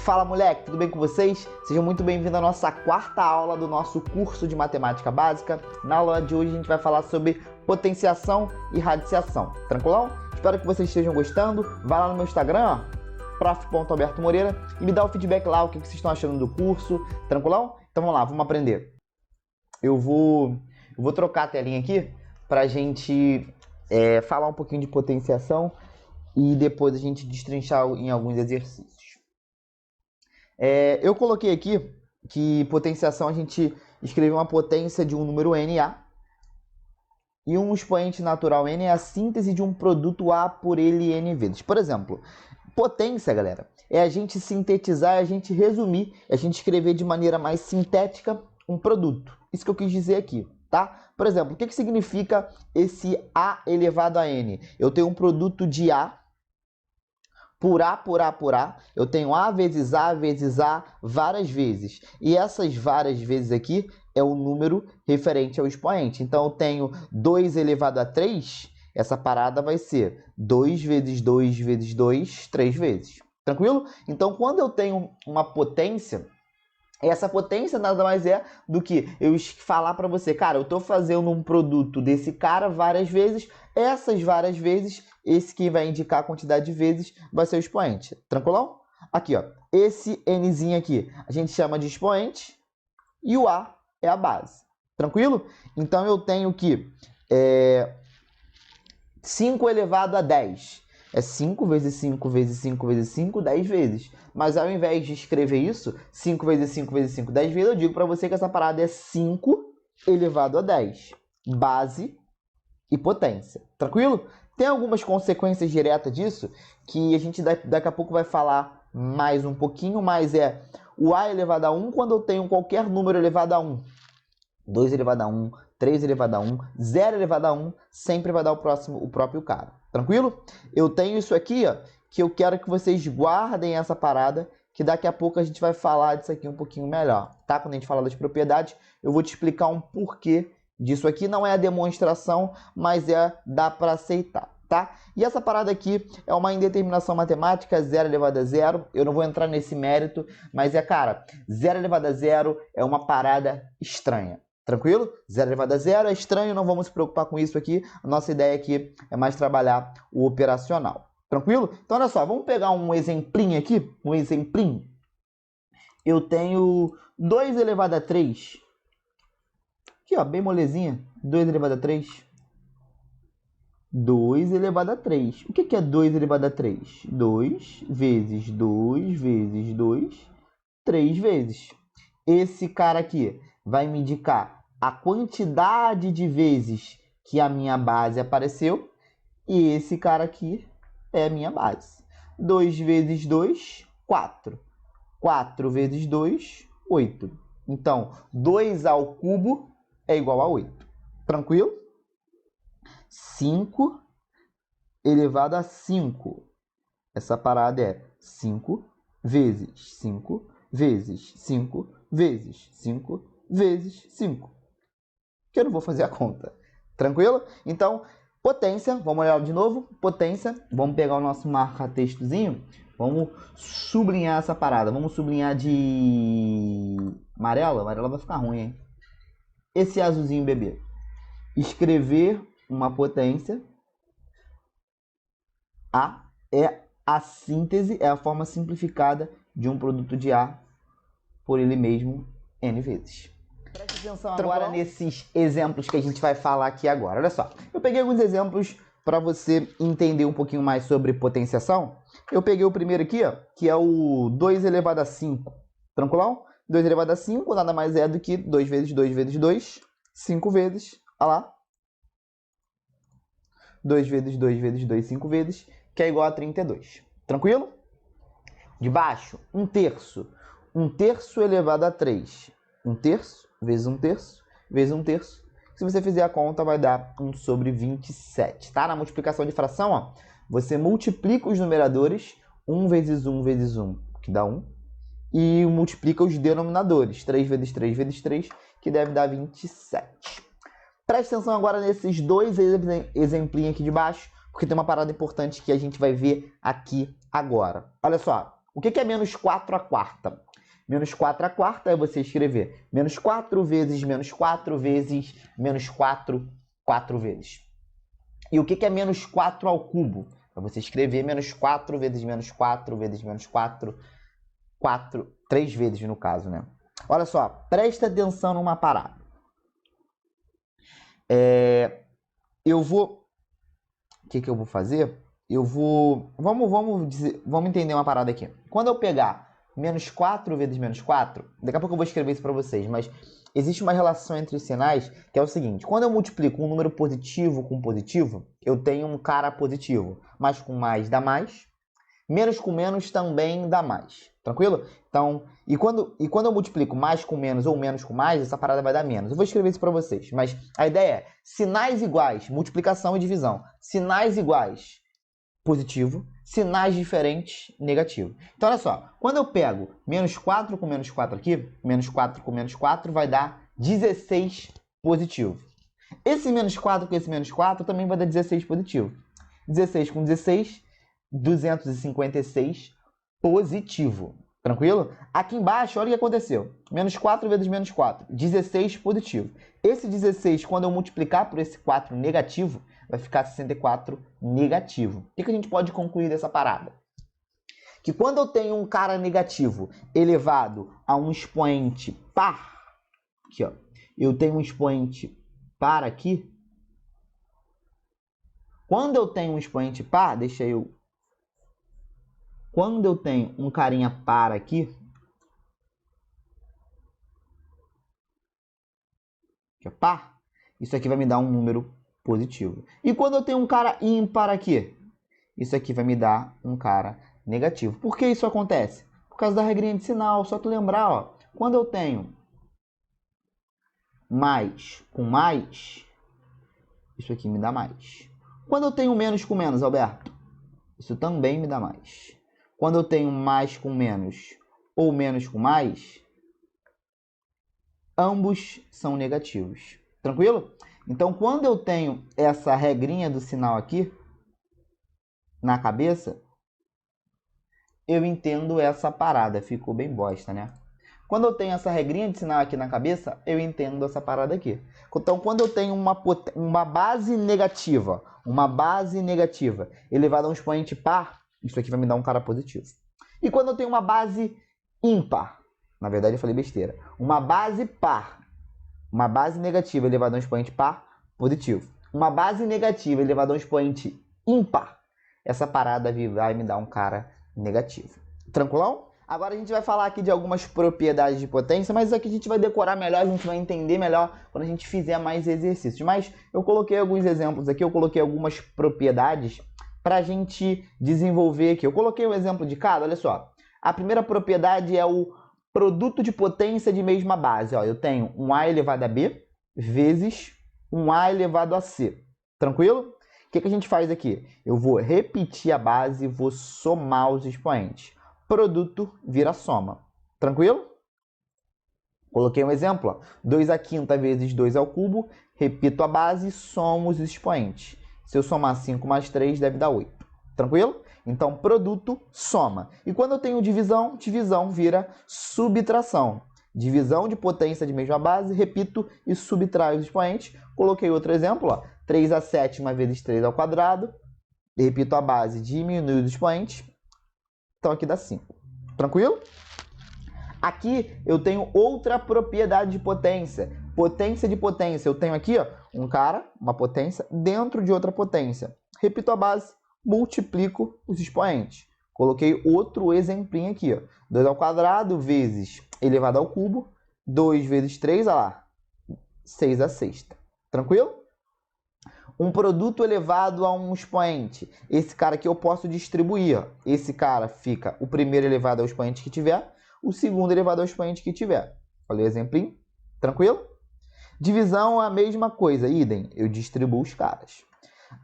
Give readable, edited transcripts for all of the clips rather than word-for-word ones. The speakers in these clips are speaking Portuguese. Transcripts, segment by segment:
Fala moleque, tudo bem com vocês? Sejam muito bem-vindos à nossa quarta aula do nosso curso de matemática básica. Na aula de hoje a gente vai falar sobre potenciação e radiciação, tranquilão? Espero que vocês estejam gostando. Vai lá no meu Instagram, prof.albertomoreira, e me dá o feedback lá, o que vocês estão achando do curso, tranquilão? Então vamos lá, vamos aprender. Eu vou trocar a telinha aqui pra gente falar um pouquinho de potenciação e depois a gente destrinchar em alguns exercícios. Eu coloquei aqui que potenciação a gente escreve uma potência de um número NA e um expoente natural N é a síntese de um produto A por ele N vezes. Por exemplo, potência, galera, é a gente sintetizar, é a gente resumir, é a gente escrever de maneira mais sintética um produto. Isso que eu quis dizer aqui, tá? Por exemplo, o que significa esse A elevado a N? Eu tenho um produto de A por A, por A, por A. Eu tenho A vezes A várias vezes. E essas várias vezes aqui é o número referente ao expoente. Então, eu tenho 2 elevado a 3. Essa parada vai ser 2 vezes 2 vezes 2, 3 vezes. Tranquilo? Então, quando eu tenho uma potência, essa potência nada mais é do que eu falar para você, cara, eu estou fazendo um produto desse cara várias vezes, essas várias vezes, esse que vai indicar a quantidade de vezes vai ser o expoente. Tranquilão? Aqui, ó, esse Nzinho aqui a gente chama de expoente e o A é a base. Tranquilo? Então eu tenho que 5 elevado a 10. É 5 vezes 5 vezes 5 vezes 5, 10 vezes. Mas ao invés de escrever isso, 5 vezes 5 vezes 5, 10 vezes, eu digo para você que essa parada é 5 elevado a 10. Base e potência. Tranquilo? Tem algumas consequências diretas disso que a gente daqui a pouco vai falar mais um pouquinho, mas é o A elevado a 1 quando eu tenho qualquer número elevado a 1. 2 elevado a 1, 3 elevado a 1, 0 elevado a 1, sempre vai dar o próprio cara. Tranquilo? Eu tenho isso aqui, ó, que eu quero que vocês guardem essa parada, que daqui a pouco a gente vai falar disso aqui um pouquinho melhor, tá? Quando a gente falar das propriedades, eu vou te explicar um porquê disso aqui. Não é a demonstração, mas dá para aceitar, tá? E essa parada aqui é uma indeterminação matemática, 0 elevado a 0. Eu não vou entrar nesse mérito, mas cara, 0 elevado a 0 é uma parada estranha. Tranquilo? 0 elevado a 0 é estranho, não vamos se preocupar com isso aqui. A nossa ideia aqui é mais trabalhar o operacional. Tranquilo? Então, olha só, vamos pegar um exemplinho aqui. Um exemplinho. Eu tenho 2 elevado a 3. Aqui, ó, bem molezinha. 2 elevado a 3. 2 elevado a 3. O que é 2 elevado a 3? 2 vezes 2 vezes 2, 3 vezes. Esse cara aqui vai me indicar a quantidade de vezes que a minha base apareceu. E esse cara aqui é a minha base. 2 vezes 2, 4. 4 vezes 2, 8. Então, 2 ao cubo é igual a 8. Tranquilo? 5 elevado a 5. Essa parada é 5 vezes 5 vezes 5 vezes 5 vezes 5. Que eu não vou fazer a conta. Tranquilo? Então, potência, vamos olhar de novo. Potência, vamos pegar o nosso marca-textozinho. Vamos sublinhar essa parada. Vamos sublinhar de amarela. Amarela vai ficar ruim, hein? Esse azulzinho bebê. Escrever uma potência. A é a síntese, é a forma simplificada de um produto de A por ele mesmo N vezes. Preste atenção agora nesses exemplos que a gente vai falar aqui agora. Olha só, eu peguei alguns exemplos para você entender um pouquinho mais sobre potenciação. Eu peguei o primeiro aqui, ó, que é o 2 elevado a 5. Tranquilão? 2 elevado a 5 nada mais é do que 2 vezes 2 vezes 2, 5 vezes. Olha lá. 2 vezes 2 vezes 2, 5 vezes, que é igual a 32. Tranquilo? De baixo, 1/3. 1/3 elevado a 3. 1/3 vezes 1/3 vezes 1/3. Se você fizer a conta, vai dar 1 sobre 27. Tá? Na multiplicação de fração, ó, você multiplica os numeradores, 1 vezes 1 vezes 1, que dá 1, e multiplica os denominadores, 3 vezes 3 vezes 3, que deve dar 27. Preste atenção agora nesses dois exemplinhos aqui de baixo, porque tem uma parada importante que a gente vai ver aqui agora. Olha só, O que é menos 4 à quarta? Menos 4 à quarta é você escrever menos 4 vezes menos 4 vezes menos 4, 4 vezes. E o que é menos 4 ao cubo? É você escrever menos 4 vezes menos 4 vezes menos 4, 4, 3 vezes no caso, né? Olha só, presta atenção numa parada. Eu vou... O que eu vou fazer? Eu vou... Vamos entender uma parada aqui. Quando eu pegar menos 4 vezes menos 4, daqui a pouco eu vou escrever isso para vocês, mas existe uma relação entre os sinais que é o seguinte: quando eu multiplico um número positivo com positivo, eu tenho um cara positivo. Mais com mais dá mais, menos com menos também dá mais. Tranquilo? Então, e quando eu multiplico mais com menos ou menos com mais, essa parada vai dar menos. Eu vou escrever isso para vocês, mas a ideia é sinais iguais, multiplicação e divisão. Sinais iguais, positivo. Sinais diferentes, negativo. Então, olha só. Quando eu pego menos 4 com menos 4 aqui, menos 4 com menos 4 vai dar 16 positivo. Esse menos 4 com esse menos 4 também vai dar 16 positivo. 16 com 16, 256 positivo. Tranquilo? Aqui embaixo, olha o que aconteceu. Menos 4 vezes menos 4, 16 positivo. Esse 16, quando eu multiplicar por esse 4 negativo, vai ficar 64 negativo. O que a gente pode concluir dessa parada? Que quando eu tenho um cara negativo elevado a um expoente par, aqui ó, eu tenho um expoente par aqui. Quando eu tenho um expoente par, quando eu tenho um carinha par aqui, que é par, isso aqui vai me dar um número positivo. E quando eu tenho um cara ímpar aqui, isso aqui vai me dar um cara negativo. Por que isso acontece? Por causa da regrinha de sinal. Só tu lembrar, ó, quando eu tenho mais com mais, isso aqui me dá mais. Quando eu tenho menos com menos, Alberto, isso também me dá mais. Quando eu tenho mais com menos ou menos com mais, ambos são negativos. Tranquilo? Então, quando eu tenho essa regrinha do sinal aqui na cabeça, eu entendo essa parada. Ficou bem bosta, né? Quando eu tenho essa regrinha de sinal aqui na cabeça, eu entendo essa parada aqui. Então, quando eu tenho uma base negativa elevada a um expoente par, isso aqui vai me dar um cara positivo. E quando eu tenho uma base ímpar, na verdade eu falei besteira, uma base par, uma base negativa elevada a um expoente par, positivo. Uma base negativa elevada a um expoente ímpar, essa parada vai me dar um cara negativo. Tranquilão? Agora a gente vai falar aqui de algumas propriedades de potência, mas isso aqui a gente vai decorar melhor, a gente vai entender melhor quando a gente fizer mais exercícios. Mas eu coloquei alguns exemplos aqui, eu coloquei algumas propriedades para a gente desenvolver aqui. Eu coloquei um exemplo de cada, olha só. A primeira propriedade é o produto de potência de mesma base. Ó, eu tenho um A elevado a B vezes um A elevado a C. Tranquilo? O que a gente faz aqui? Eu vou repetir a base e vou somar os expoentes. Produto vira soma. Tranquilo? Coloquei um exemplo. Ó. 2 à quinta vezes 2 ao cubo. Repito a base e somo os expoentes. Se eu somar 5 mais 3, deve dar 8. Tranquilo? Então, produto, soma. E quando eu tenho divisão, divisão vira subtração. Divisão de potência de mesma base, repito, e subtraio os expoentes. Coloquei outro exemplo. Ó. 3 à sétima vezes 3 ao quadrado. Repito a base, diminui os expoentes. Então, aqui dá 5. Tranquilo? Aqui eu tenho outra propriedade de potência. Potência de potência. Eu tenho aqui ó, um cara, uma potência, dentro de outra potência. Repito a base, multiplico os expoentes. Coloquei outro exemplinho aqui. Ó. 2 ao quadrado vezes elevado ao cubo. 2 vezes 3, olha lá. 6 à sexta. Tranquilo? Um produto elevado a um expoente. Esse cara aqui eu posso distribuir. Ó. Esse cara fica o primeiro elevado ao expoente que tiver, o segundo elevado ao expoente que tiver. Falei o exemplinho? Tranquilo? Divisão é a mesma coisa, idem. Eu distribuo os caras.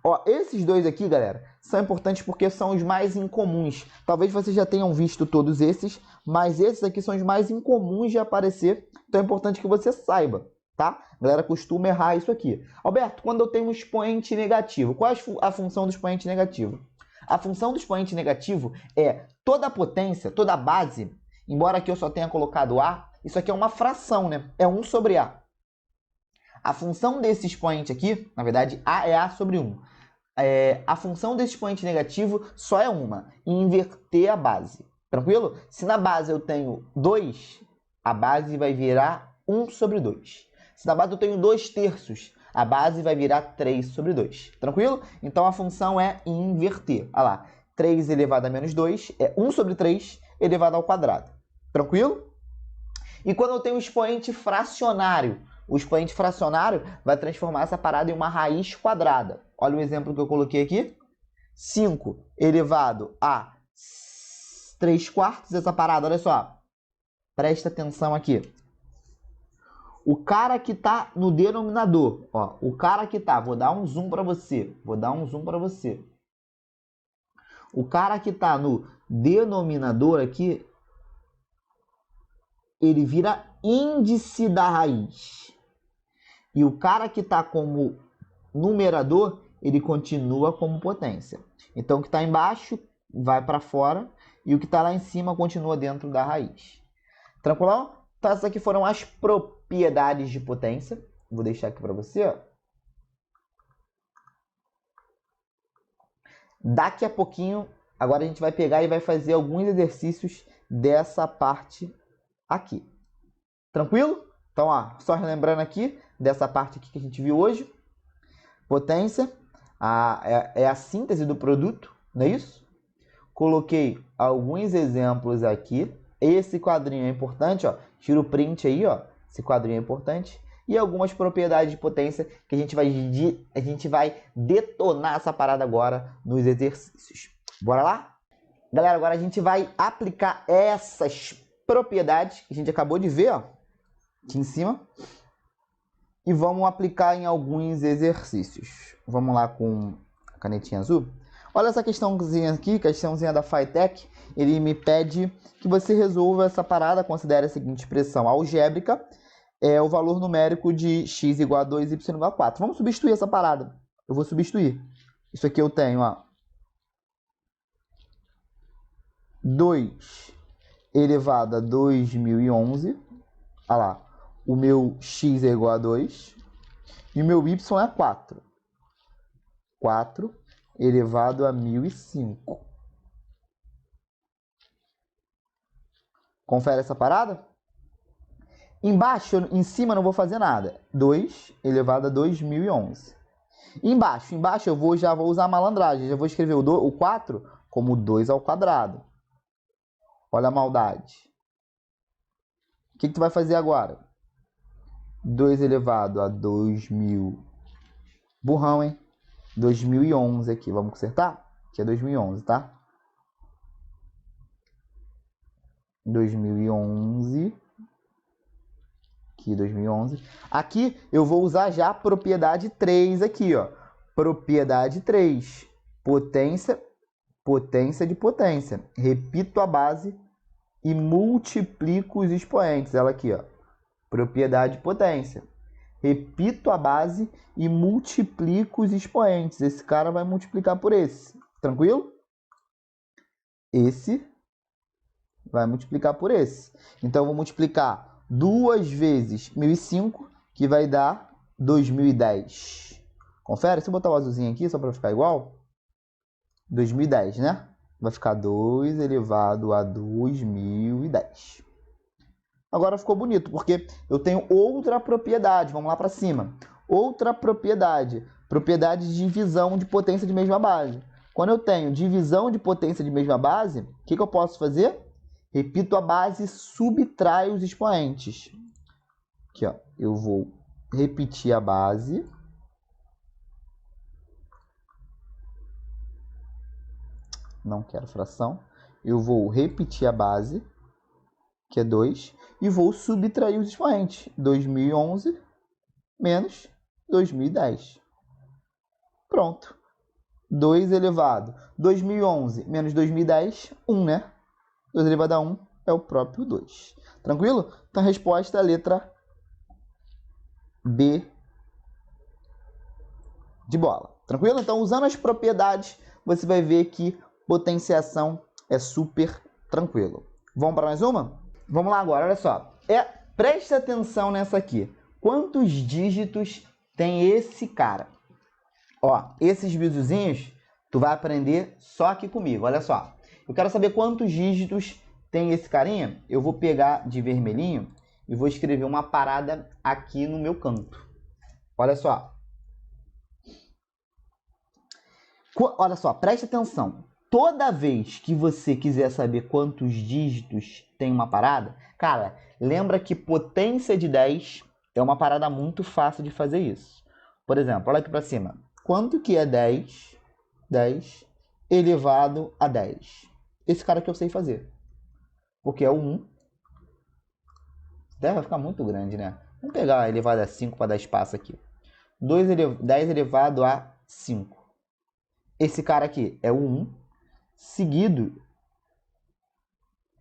Ó, esses dois aqui, galera, são importantes porque são os mais incomuns. Talvez vocês já tenham visto todos esses, mas esses aqui são os mais incomuns de aparecer. Então é importante que você saiba. Tá? A galera costuma errar isso aqui. Alberto, quando eu tenho um expoente negativo, qual é a função do expoente negativo? A função do expoente negativo é toda potência, toda base, embora aqui eu só tenha colocado A, isso aqui é uma fração, né? É 1 sobre A. A função desse expoente aqui, na verdade, A é A sobre 1. A função desse expoente negativo só é uma, inverter a base. Tranquilo? Se na base eu tenho 2, a base vai virar 1 sobre 2. Se na base eu tenho 2/3, a base vai virar 3 sobre 2. Tranquilo? Então a função é inverter. Olha lá, 3 elevado a menos 2 é 1 sobre 3 elevado ao quadrado. Tranquilo? E quando eu tenho um expoente fracionário, o expoente fracionário vai transformar essa parada em uma raiz quadrada. Olha o exemplo que eu coloquei aqui. 5 elevado a 3/4, essa parada, olha só. Presta atenção aqui. O cara que está no denominador, ó, o cara que está, vou dar um zoom para você, O cara que está no denominador aqui, ele vira índice da raiz. E o cara que está como numerador, ele continua como potência. Então, o que está embaixo vai para fora e o que está lá em cima continua dentro da raiz. Tranquilão? Então, essas aqui foram as propriedades de potência. Vou deixar aqui para você. Ó. Daqui a pouquinho, agora a gente vai pegar e vai fazer alguns exercícios dessa parte aqui. Tranquilo? Então, ó, só relembrando aqui, dessa parte aqui que a gente viu hoje. Potência é a síntese do produto, não é isso? Coloquei alguns exemplos aqui. Esse quadrinho é importante, ó. Tira o print aí, ó. Esse quadrinho é importante. E algumas propriedades de potência que a gente vai detonar essa parada agora nos exercícios. Bora lá? Galera, agora a gente vai aplicar essas propriedades que a gente acabou de ver, ó, aqui em cima. E vamos aplicar em alguns exercícios. Vamos lá com a canetinha azul. Olha essa questãozinha aqui, questãozinha da Phytech. Ele me pede que você resolva essa parada. Considere a seguinte expressão algébrica. É o valor numérico de x igual a 2, y igual a 4. Vamos substituir essa parada. Eu vou substituir. Isso aqui eu tenho, ó. 2 elevado a 2011. Olha lá. O meu x é igual a 2. E o meu y é 4. 4 elevado a 1005. Confere essa parada? Embaixo, em cima, não vou fazer nada. 2 elevado a 2011. Embaixo eu já vou usar a malandragem. Já vou escrever o 4 como 2 ao quadrado. Olha a maldade. O que tu vai fazer agora? 2 elevado a 2000. Burrão, hein? 2011 aqui. Vamos consertar? Aqui é 2011, tá? 2011. Aqui, 2011. Aqui eu vou usar já a propriedade 3 aqui, ó. Propriedade 3. Potência, potência de potência. Repito a base e multiplico os expoentes. Ela aqui, ó. Propriedade de potência. Repito a base e multiplico os expoentes. Esse cara vai multiplicar por esse. Tranquilo? Esse vai multiplicar por esse. Então, eu vou multiplicar 2 vezes 1005, que vai dar 2010. Confere? Se eu botar o azulzinho aqui, só para ficar igual. 2010, né? Vai ficar 2 elevado a 2010. Agora ficou bonito, porque eu tenho outra propriedade. Vamos lá para cima. Outra propriedade. Propriedade de divisão de potência de mesma base. Quando eu tenho divisão de potência de mesma base, o que eu posso fazer? Repito a base e subtraio os expoentes. Aqui, ó. Eu vou repetir a base. Não quero fração. Eu vou repetir a base, que é 2, e vou subtrair os expoentes. 2011 menos 2010. Pronto. 2 elevado. 2011 menos 2010, 1, né? 2 elevado a 1 é o próprio 2. Tranquilo? Então a resposta é a letra B de bola. Tranquilo? Então, usando as propriedades, você vai ver que potenciação é super tranquilo. Vamos para mais uma? Vamos lá agora, olha só. Preste atenção nessa aqui. Quantos dígitos tem esse cara? Ó, esses bizuzinhos tu vai aprender só aqui comigo, olha só. Eu quero saber quantos dígitos tem esse carinha. Eu vou pegar de vermelhinho e vou escrever uma parada aqui no meu canto. Olha só. Olha só, preste atenção. Toda vez que você quiser saber quantos dígitos tem uma parada, cara, lembra que potência de 10 é uma parada muito fácil de fazer isso. Por exemplo, olha aqui para cima. Quanto que é 10 elevado a 10? Esse cara que eu sei fazer. Porque é o 1. Vai ficar muito grande, né? Vamos pegar elevado a 5 para dar espaço aqui. 10 elevado a 5. Esse cara aqui é o 1, seguido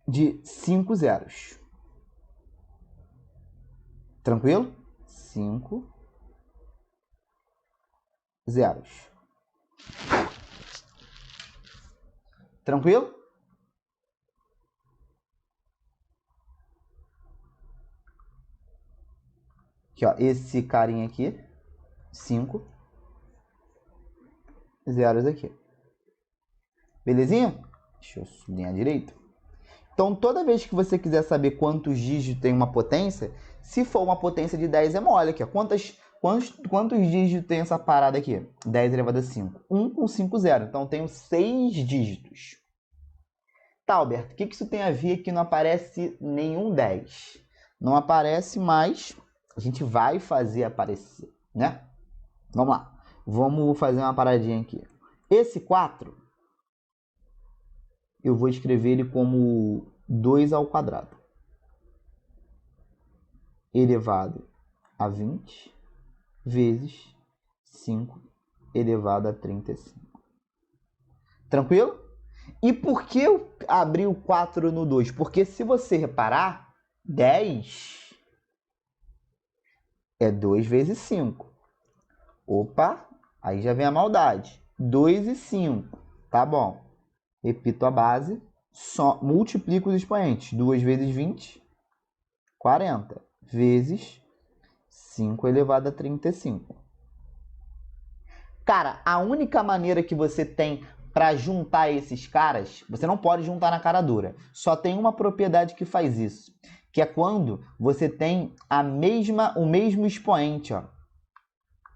de 5 zeros. Tranquilo? 5 zeros. Tranquilo? Aqui, ó, esse carinha aqui, 5 zeros aqui. Belezinha? Deixa eu sublinhar direito. Então, toda vez que você quiser saber quantos dígitos tem uma potência, se for uma potência de 10 é mole aqui, ó. Quantos dígitos tem essa parada aqui? 10 elevado a 5. 1 com 5 zero. Então, eu tenho 6 dígitos. Tá, Alberto, o que isso tem a ver que não aparece nenhum 10? Não aparece, mas a gente vai fazer aparecer, né? Vamos lá. Vamos fazer uma paradinha aqui. Esse 4, eu vou escrever ele como 2 ao quadrado. Elevado a 20 vezes 5 elevado a 35. Tranquilo? E por que eu abri o 4 no 2? Porque se você reparar, 10 é 2 vezes 5. Opa, aí já vem a maldade. 2 e 5. Tá bom. Repito a base. Só multiplico os expoentes. 2 vezes 20, 40. Vezes 5 elevado a 35. Cara, a única maneira que você tem para juntar esses caras, você não pode juntar na cara dura. Só tem uma propriedade que faz isso, que é quando você tem o mesmo expoente, ó.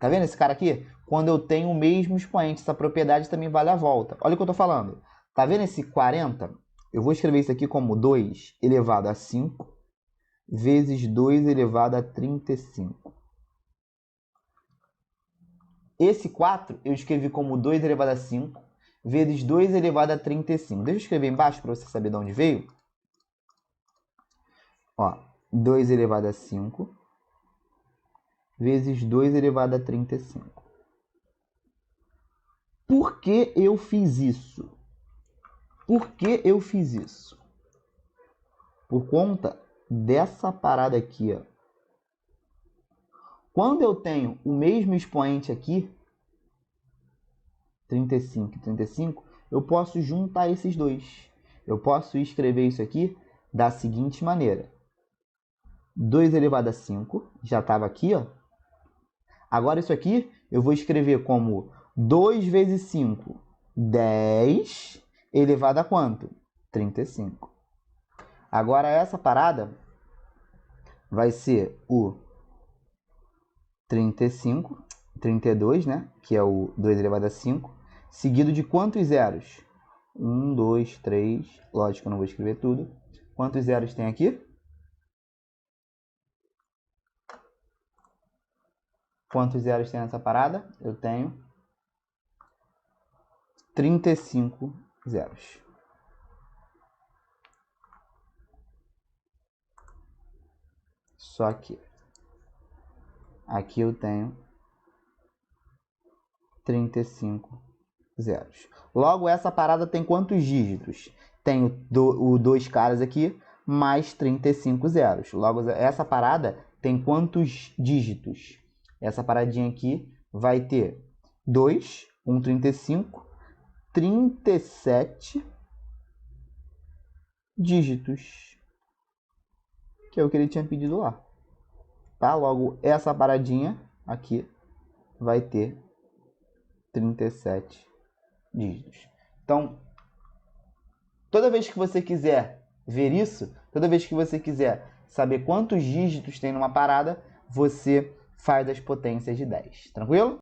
Tá vendo esse cara aqui? Quando eu tenho o mesmo expoente, essa propriedade também vale a volta. Olha o que eu tô falando. Tá vendo esse 40? Eu vou escrever isso aqui como 2 elevado a 5 vezes 2 elevado a 35. Esse 4 eu escrevi como 2 elevado a 5 vezes 2 elevado a 35. Deixa eu escrever embaixo para você saber de onde veio. Ó, 2 elevado a 5 vezes 2 elevado a 35. Por que eu fiz isso? Por que eu fiz isso? Por conta dessa parada aqui, ó. Quando eu tenho o mesmo expoente aqui, 35 e 35, eu posso juntar esses dois. Eu posso escrever isso aqui da seguinte maneira. 2 elevado a 5, já estava aqui, ó. Agora isso aqui eu vou escrever como 2 vezes 5, 10, elevado a quanto? 35. Agora essa parada vai ser o 32, né? Que é o 2 elevado a 5, seguido de quantos zeros? 1, 2, 3, lógico, eu não vou escrever tudo. Quantos zeros tem aqui? Quantos zeros tem nessa parada? Eu tenho 35 zeros. Só que aqui eu tenho 35 zeros. Logo, essa parada tem quantos dígitos? Tem o 2 caras aqui, mais 35 zeros. Logo, essa parada tem quantos dígitos? Essa paradinha aqui vai ter 2, 35, 37 dígitos, que é o que ele tinha pedido lá. Tá? Logo, essa paradinha aqui vai ter 37 dígitos. Então, toda vez que você quiser ver isso, toda vez que você quiser saber quantos dígitos tem numa parada, você faz as potências de 10. Tranquilo?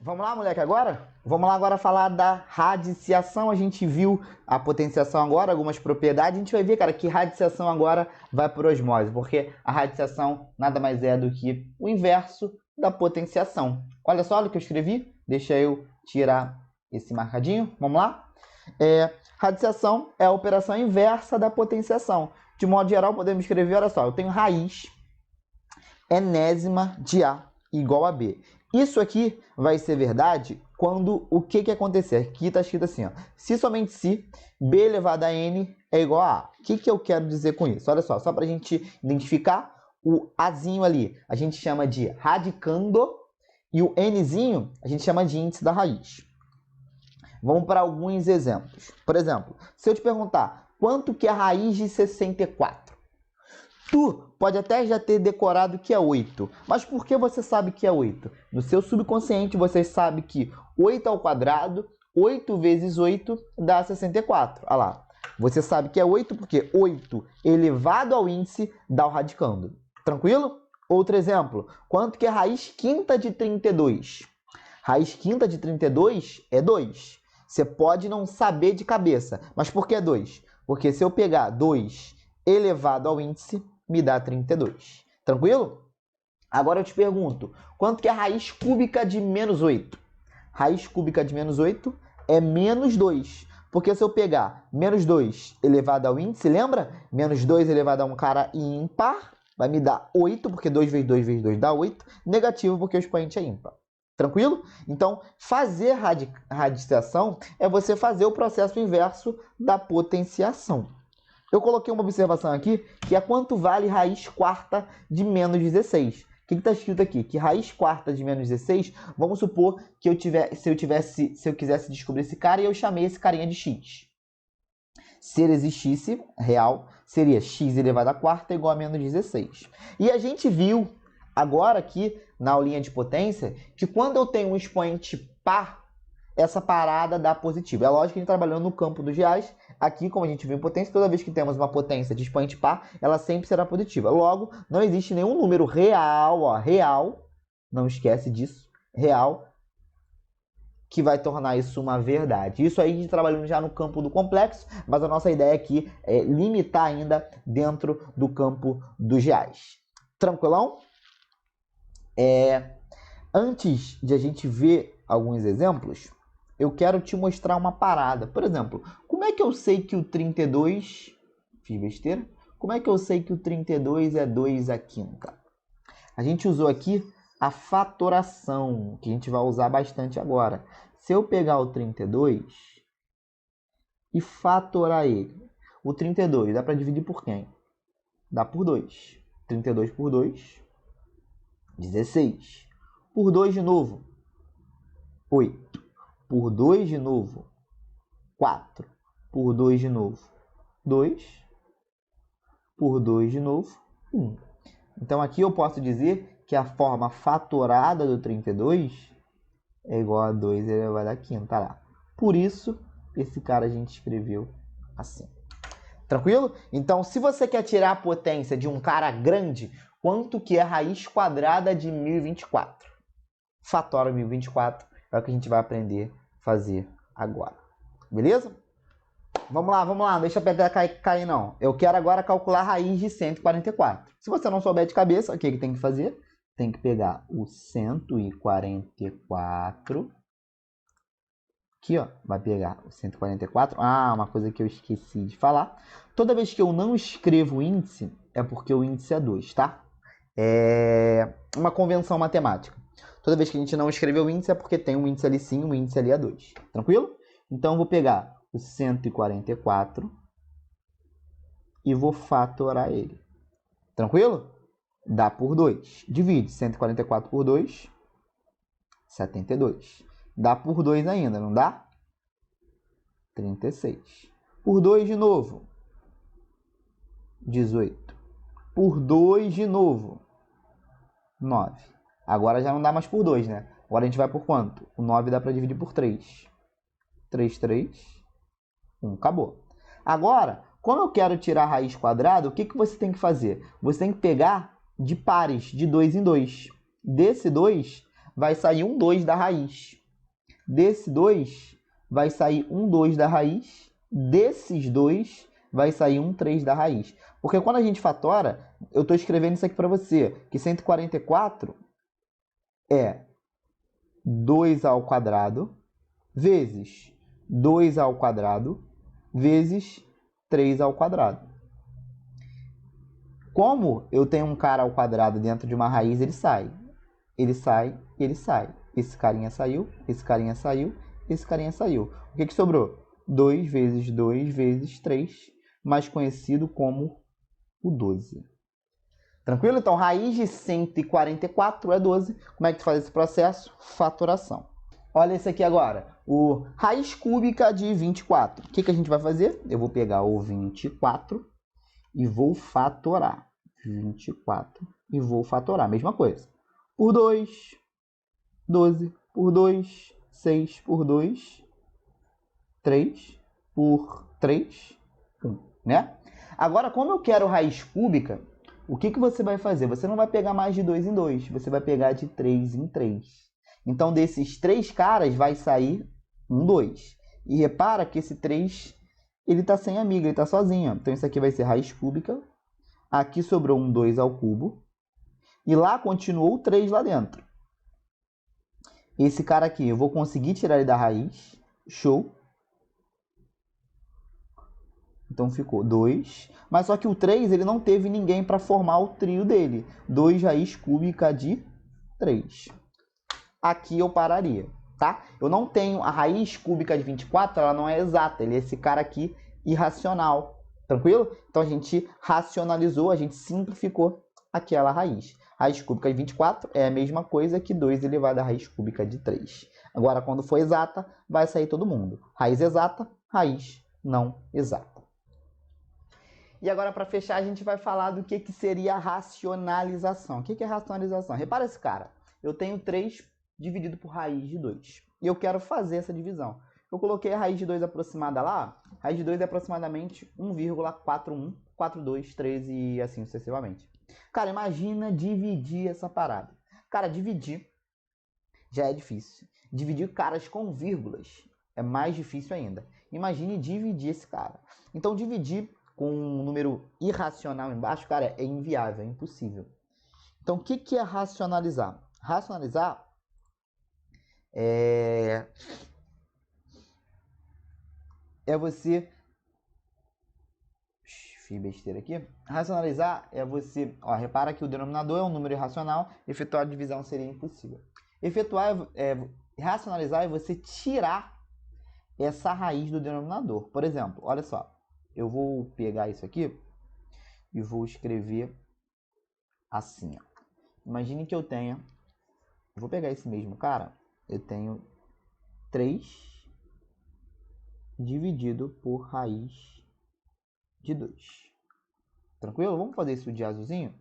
Vamos lá, moleque, agora? Vamos lá agora falar da radiciação. A gente viu a potenciação agora, algumas propriedades. A gente vai ver, cara, que radiciação agora vai por osmose, porque a radiciação nada mais é do que o inverso da potenciação. Olha só o que eu escrevi. Deixa eu tirar esse marcadinho. Vamos lá? Radiciação é a operação inversa da potenciação. De modo geral, podemos escrever, olha só, eu tenho raiz enésima de A igual a B. Isso aqui vai ser verdade quando o que acontecer? Aqui está escrito assim, ó, se somente se B elevado a N é igual a A. O que eu quero dizer com isso? Olha só para a gente identificar o Azinho ali, a gente chama de radicando e o Nzinho a gente chama de índice da raiz. Vamos para alguns exemplos. Por exemplo, se eu te perguntar quanto que é a raiz de 64? Tu pode até já ter decorado que é 8, mas por que você sabe que é 8? No seu subconsciente você sabe que 8 ao quadrado, 8 vezes 8 dá 64. Olha lá, você sabe que é 8 porque 8 elevado ao índice dá o radicando. Tranquilo? Outro exemplo, quanto que é a raiz quinta de 32? Raiz quinta de 32 é 2. Você pode não saber de cabeça, mas por que 2? Porque se eu pegar 2 elevado ao índice, me dá 32. Tranquilo? Agora eu te pergunto, quanto que é a raiz cúbica de menos 8? Raiz cúbica de menos 8 é menos 2. Porque se eu pegar menos 2 elevado ao índice, lembra? Menos 2 elevado a um cara ímpar, vai me dar 8, porque 2 vezes 2 vezes 2 dá 8. Negativo, porque o expoente é ímpar. Tranquilo? Então, fazer radiciação é você fazer o processo inverso da potenciação. Eu coloquei uma observação aqui, que é quanto vale raiz quarta de menos 16. O que está escrito aqui? Que raiz quarta de menos 16, vamos supor que se eu quisesse descobrir esse cara e eu chamei esse carinha de x. Se ele existisse, real, seria x elevado à quarta igual a menos 16. E a gente viu agora aqui, na aulinha de potência, que quando eu tenho um expoente par, essa parada dá positivo. É lógico que a gente trabalhando no campo dos reais. Aqui, como a gente viu em potência, toda vez que temos uma potência de expoente par, ela sempre será positiva. Logo, não existe nenhum número real, ó, real, não esquece disso, real, que vai tornar isso uma verdade. Isso aí a gente trabalhando já no campo do complexo, mas a nossa ideia aqui é limitar ainda dentro do campo dos reais. Tranquilão? Antes de a gente ver alguns exemplos, eu quero te mostrar uma parada. Por exemplo, como é que eu sei que o 32... Fiz besteira? Como é que eu sei que o 32 é 2 à quinta? A gente usou aqui a fatoração, que a gente vai usar bastante agora. Se eu pegar o 32 e fatorar ele, o 32 dá para dividir por quem? Dá por 2. 32 por 2, 16. Por 2 de novo, 8. Por 2 de novo, 4. Por 2 de novo, 2. Por 2 de novo, 1. Então aqui eu posso dizer que a forma fatorada do 32 é igual a 2 elevado à quinta lá. Por isso, esse cara a gente escreveu assim. Tranquilo? Então, se você quer tirar a potência de um cara grande, quanto que é a raiz quadrada de 1024? Fatora 1024 é o que a gente vai aprender a fazer agora. Beleza? Vamos lá, não deixa a pedra cair não. Eu quero agora calcular a raiz de 144. Se você não souber de cabeça, o que tem que fazer? Tem que pegar o 144. Aqui, ó, vai pegar o 144. Ah, uma coisa que eu esqueci de falar. Toda vez que eu não escrevo o índice, é porque o índice é 2, tá? É uma convenção matemática. Toda vez que a gente não escreveu o índice, é porque tem um índice ali sim, um índice ali é 2. Tranquilo? Então, eu vou pegar o 144 e vou fatorar ele. Tranquilo? Dá por 2. Divide 144 por 2, 72. Dá por 2 ainda, não dá? 36. Por 2 de novo, 18. Por 2 de novo, 9. Agora já não dá mais por 2, né? Agora a gente vai por quanto? O 9 dá para dividir por 3. 3, 3, 1. Acabou. Agora, como eu quero tirar a raiz quadrada, o que você tem que fazer? Você tem que pegar de pares, de 2 em 2. Desse 2, vai sair um 2 da raiz. Desse 2, vai sair um 2 da raiz. Desses 2, vai sair um 3 da raiz. Porque quando a gente fatora, eu estou escrevendo isso aqui para você, que 144 é 2 ao quadrado vezes 2 ao quadrado vezes 3 ao quadrado. Como eu tenho um cara ao quadrado dentro de uma raiz, ele sai. Ele sai, ele sai. Esse carinha saiu, esse carinha saiu, esse carinha saiu. O que sobrou? 2 vezes 2 vezes 3, mais conhecido como o 12. Tranquilo? Então, raiz de 144 é 12. Como é que tu faz esse processo? Fatoração. Olha esse aqui agora. O raiz cúbica de 24. O que a gente vai fazer? Eu vou pegar o 24 e vou fatorar. 24 e vou fatorar. Mesma coisa. Por 2, 12. Por 2, 6. Por 2, 3. Por 3, 1. Né? Agora, como eu quero raiz cúbica, o que você vai fazer? Você não vai pegar mais de 2 em 2, você vai pegar de 3 em 3. Então, desses 3 caras, vai sair um 2. E repara que esse 3, ele está sem amiga, ele está sozinho. Então, isso aqui vai ser raiz cúbica. Aqui sobrou um 2 ao cubo. E lá continuou o 3 lá dentro. Esse cara aqui, eu vou conseguir tirar ele da raiz. Show. Então ficou 2. Mas só que o 3, ele não teve ninguém para formar o trio dele. 2 raiz cúbica de 3. Aqui eu pararia, tá? Eu não tenho a raiz cúbica de 24, ela não é exata. Ele é esse cara aqui irracional. Tranquilo? Então a gente racionalizou, a gente simplificou aquela raiz. Raiz cúbica de 24 é a mesma coisa que 2 elevado à raiz cúbica de 3. Agora, quando for exata, vai sair todo mundo. Raiz exata, raiz não exata. E agora, para fechar, a gente vai falar do que seria a racionalização. O que é racionalização? Repara esse cara. Eu tenho 3 dividido por raiz de 2. E eu quero fazer essa divisão. Eu coloquei a raiz de 2 aproximada lá. A raiz de 2 é aproximadamente 1,4142 e assim sucessivamente. Cara, imagina dividir essa parada. Cara, dividir já é difícil. Dividir caras com vírgulas é mais difícil ainda. Imagine dividir esse cara. Então, dividir com um número irracional embaixo, cara, é inviável, é impossível. Então, o que é racionalizar? Racionalizar é você... Fiz besteira aqui. Racionalizar é você... Ó, repara que o denominador é um número irracional, efetuar a divisão seria impossível. Racionalizar é você tirar essa raiz do denominador. Por exemplo, olha só. Eu vou pegar isso aqui e vou escrever assim, ó. Imagine que eu tenha... Vou pegar esse mesmo cara. Eu tenho 3 dividido por raiz de 2. Tranquilo? Vamos fazer isso de azulzinho?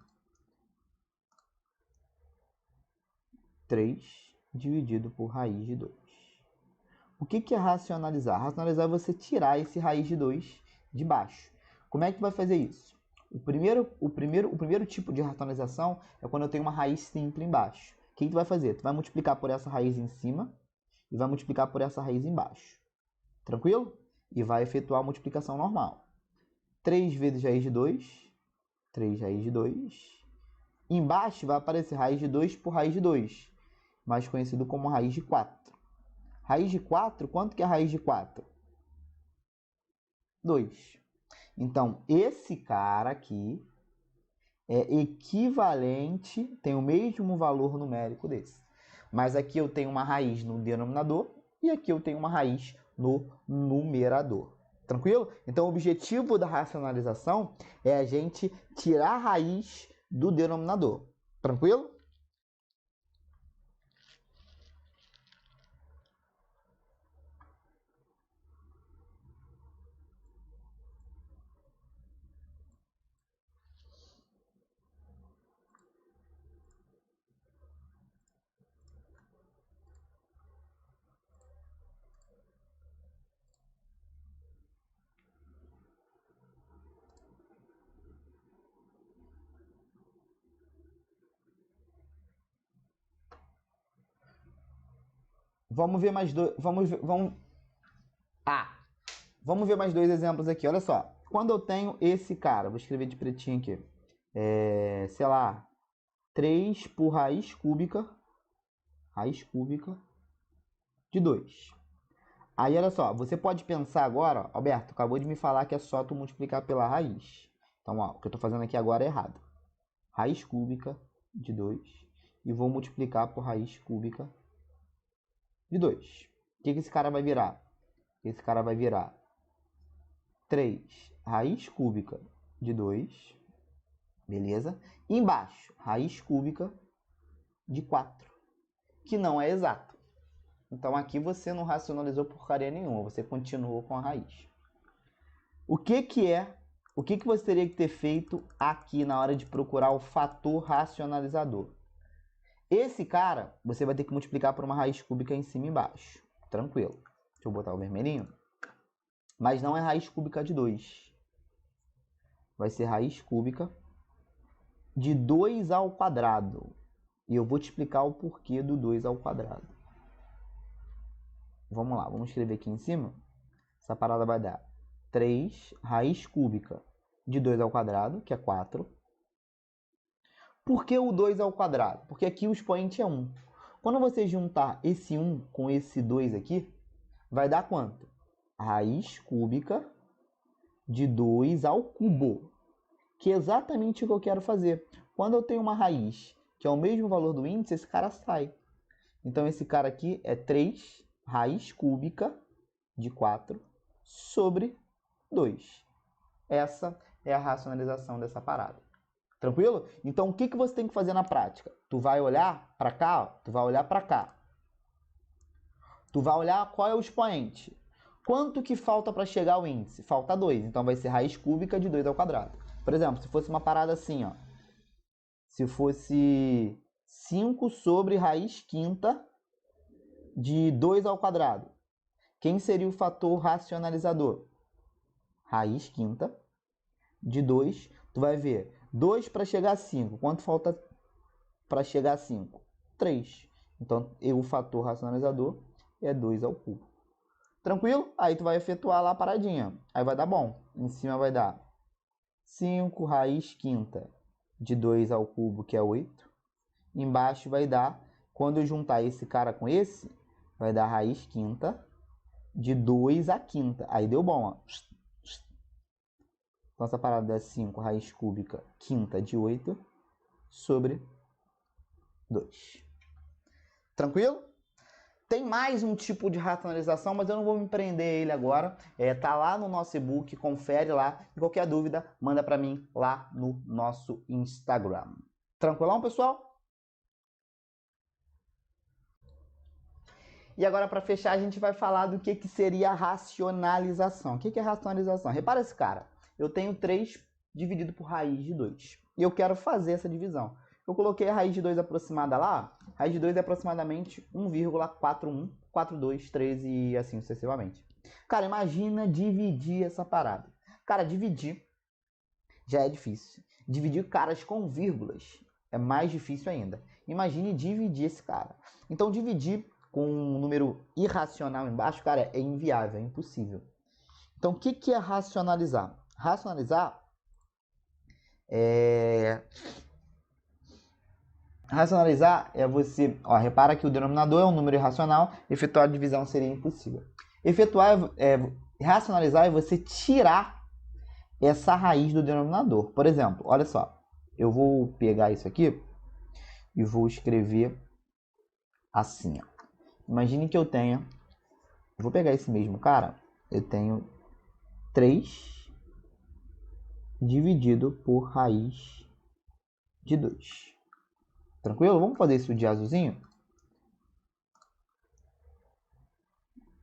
3 dividido por raiz de 2. O que é racionalizar? Racionalizar é você tirar esse raiz de 2 de baixo. Como é que tu vai fazer isso? O primeiro tipo de racionalização é quando eu tenho uma raiz simples embaixo. O que tu vai fazer? Tu vai multiplicar por essa raiz em cima e vai multiplicar por essa raiz embaixo. Tranquilo? E vai efetuar a multiplicação normal. 3 vezes raiz de 2. 3 raiz de 2. Embaixo vai aparecer raiz de 2 por raiz de 2. Mais conhecido como raiz de 4. Raiz de 4, quanto que é a raiz de 4? 2. Então, esse cara aqui é equivalente, tem o mesmo valor numérico desse. Mas aqui eu tenho uma raiz no denominador e aqui eu tenho uma raiz no numerador. Tranquilo? Então, o objetivo da racionalização é a gente tirar a raiz do denominador. Tranquilo? Vamos ver mais dois. Vamos ver mais dois exemplos aqui. Olha só. Quando eu tenho esse cara, vou escrever de pretinho aqui. Sei lá, 3 por raiz cúbica de 2. Aí, olha só, você pode pensar agora, ó, Alberto, acabou de me falar que é só tu multiplicar pela raiz. Então, ó, o que eu tô fazendo aqui agora é errado. Raiz cúbica de 2 e vou multiplicar por raiz cúbica de 2. O que esse cara vai virar? Esse cara vai virar 3 raiz cúbica de 2, beleza? E embaixo, raiz cúbica de 4, que não é exato. Então aqui você não racionalizou porcaria nenhuma, você continuou com a raiz. O que você teria que ter feito aqui na hora de procurar o fator racionalizador? Esse cara, você vai ter que multiplicar por uma raiz cúbica em cima e embaixo. Tranquilo. Deixa eu botar o vermelhinho. Mas não é raiz cúbica de 2. Vai ser raiz cúbica de 2 ao quadrado. E eu vou te explicar o porquê do 2 ao quadrado. Vamos lá, vamos escrever aqui em cima. Essa parada vai dar 3 raiz cúbica de 2 ao quadrado, que é 4. Por que o 2 ao quadrado? Porque aqui o expoente é 1. Quando você juntar esse 1 com esse 2 aqui, vai dar quanto? Raiz cúbica de 2 ao cubo. Que é exatamente o que eu quero fazer. Quando eu tenho uma raiz que é o mesmo valor do índice, esse cara sai. Então esse cara aqui é 3 raiz cúbica de 4 sobre 2. Essa é a racionalização dessa parada. Tranquilo? Então, o que você tem que fazer na prática? Tu vai olhar para cá, ó, tu vai olhar para cá. Tu vai olhar qual é o expoente. Quanto que falta para chegar ao índice? Falta 2. Então, vai ser raiz cúbica de 2 ao quadrado. Por exemplo, se fosse uma parada assim, ó. Se fosse 5 sobre raiz quinta de 2 ao quadrado. Quem seria o fator racionalizador? Raiz quinta de 2. Tu vai ver 2 para chegar a 5. Quanto falta para chegar a 5? 3. Então, o fator racionalizador é 2 ao cubo. Tranquilo? Aí tu vai efetuar lá a paradinha. Aí vai dar bom. Em cima vai dar 5 raiz quinta de 2 ao cubo, que é 8. Embaixo vai dar, quando eu juntar esse cara com esse, vai dar raiz quinta de 2 à quinta. Aí deu bom, ó. Então essa parada é 5 raiz cúbica quinta de 8 sobre 2. Tranquilo? Tem mais um tipo de racionalização, mas eu não vou me prender a ele agora. Tá lá no nosso e-book, confere lá. E qualquer dúvida, manda para mim lá no nosso Instagram. Tranquilão, pessoal? E agora, para fechar, a gente vai falar do que seria a racionalização. O que é racionalização? Repara esse cara. Eu tenho 3 dividido por raiz de 2. E eu quero fazer essa divisão. Eu coloquei a raiz de 2 aproximada lá. A raiz de 2 é aproximadamente 1,4142 e assim sucessivamente. Cara, imagina dividir essa parada. Cara, dividir já é difícil. Dividir caras com vírgulas é mais difícil ainda. Imagine dividir esse cara. Então, dividir com um número irracional embaixo, cara, é inviável, é impossível. Então, o que é racionalizar? Racionalizar é você... Ó, repara que o denominador é um número irracional, efetuar a divisão seria impossível. Racionalizar é você tirar essa raiz do denominador. Por exemplo, olha só. Eu vou pegar isso aqui e vou escrever assim, ó. Imagine que eu tenha... Vou pegar esse mesmo cara. Eu tenho 3 dividido por raiz de 2. Tranquilo? Vamos fazer isso de azulzinho?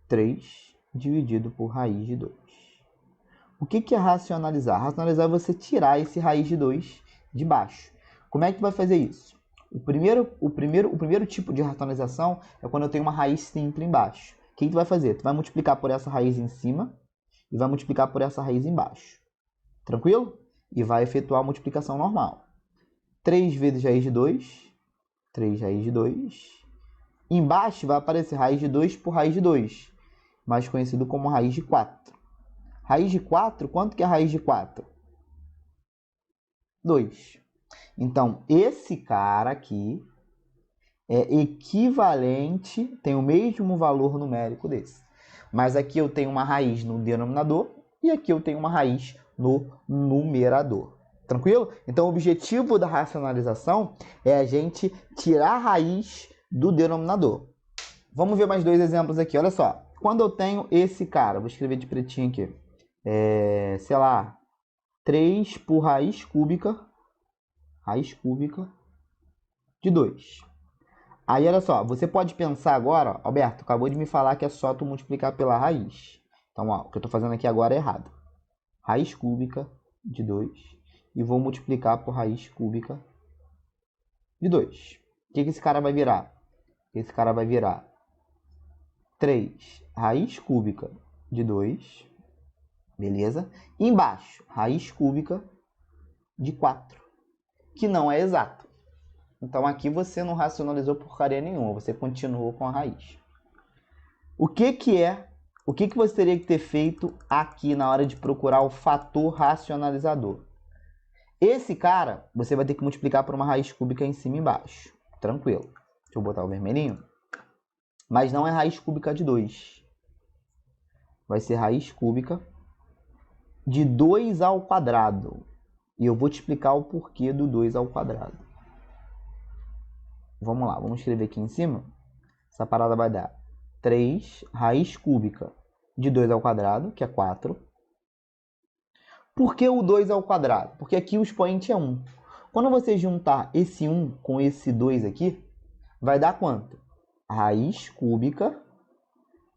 3 dividido por raiz de 2. O que é racionalizar? Racionalizar é você tirar esse raiz de 2 de baixo. Como é que tu vai fazer isso? O primeiro tipo de racionalização é quando eu tenho uma raiz simples embaixo. O que tu vai fazer? Tu vai multiplicar por essa raiz em cima e vai multiplicar por essa raiz embaixo. Tranquilo? E vai efetuar a multiplicação normal. 3 vezes raiz de 2. 3 raiz de 2 Embaixo vai aparecer raiz de 2 por raiz de 2, mais conhecido como raiz de 4. Raiz de 4, quanto que é raiz de 4? 2. Então, esse cara aqui é equivalente, tem o mesmo valor numérico desse. Mas aqui eu tenho uma raiz no denominador e aqui eu tenho uma raiz no numerador. Tranquilo? Então, o objetivo da racionalização é a gente tirar a raiz do denominador. Vamos ver mais dois exemplos aqui. Olha só. Quando eu tenho esse cara, vou escrever de pretinho aqui. Sei lá, 3 por raiz cúbica de 2. Aí, olha só, você pode pensar agora, ó, Alberto, acabou de me falar que é só tu multiplicar pela raiz. Então, ó, o que eu estou fazendo aqui agora é errado. Raiz cúbica de 2 e vou multiplicar por raiz cúbica de 2. O que esse cara vai virar? Esse cara vai virar 3 raiz cúbica de 2, beleza? E embaixo, raiz cúbica de 4, que não é exato. Então aqui você não racionalizou porcaria nenhuma, você continuou com a raiz. O que você teria que ter feito aqui na hora de procurar o fator racionalizador? Esse cara, você vai ter que multiplicar por uma raiz cúbica em cima e embaixo. Tranquilo. Deixa eu botar o vermelhinho. Mas não é raiz cúbica de 2. Vai ser raiz cúbica de 2 ao quadrado. E eu vou te explicar o porquê do 2 ao quadrado. Vamos lá, vamos escrever aqui em cima. Essa parada vai dar 3 raiz cúbica de 2 ao quadrado, que é 4. Por que o 2 ao quadrado? Porque aqui o expoente é 1. Quando você juntar esse 1 com esse 2 aqui, vai dar quanto? Raiz cúbica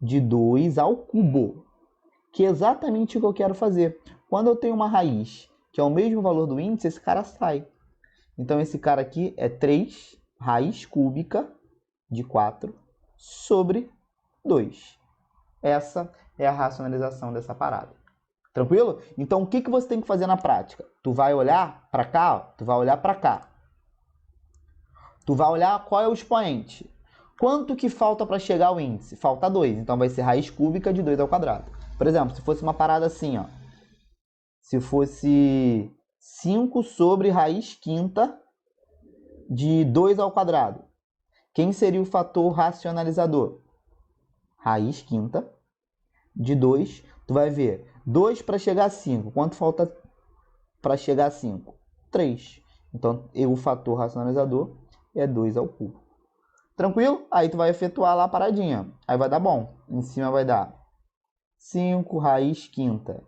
de 2 ao cubo. Que é exatamente o que eu quero fazer. Quando eu tenho uma raiz que é o mesmo valor do índice, esse cara sai. Então, esse cara aqui é 3 raiz cúbica de 4 sobre 2. Essa é a racionalização dessa parada. Tranquilo? Então, o que você tem que fazer na prática? Tu vai olhar para cá, ó, tu vai olhar para cá. Tu vai olhar qual é o expoente. Quanto que falta para chegar ao índice? Falta 2. Então, vai ser raiz cúbica de 2 ao quadrado. Por exemplo, se fosse uma parada assim, ó. Se fosse 5 sobre raiz quinta de 2 ao quadrado. Quem seria o fator racionalizador? Raiz quinta de 2. Tu vai ver 2 para chegar a 5. Quanto falta para chegar a 5? 3. Então, o fator racionalizador é 2 ao cubo. Tranquilo? Aí tu vai efetuar lá a paradinha. Aí vai dar bom. Em cima vai dar 5 raiz quinta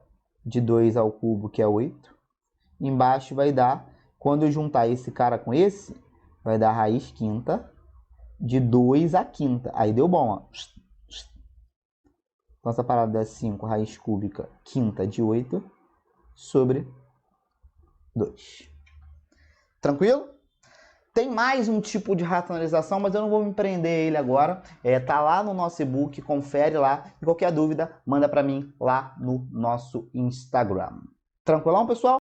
de 2 ao cubo, que é 8. Embaixo vai dar, quando eu juntar esse cara com esse, vai dar raiz quinta de 2 à quinta. Aí deu bom, ó. Então essa parada é 5 raiz cúbica quinta de 8 sobre 2. Tranquilo? Tem mais um tipo de racionalização, mas eu não vou me prender ele agora. Tá lá no nosso e-book, confere lá. E qualquer dúvida, manda para mim lá no nosso Instagram. Tranquilão, pessoal?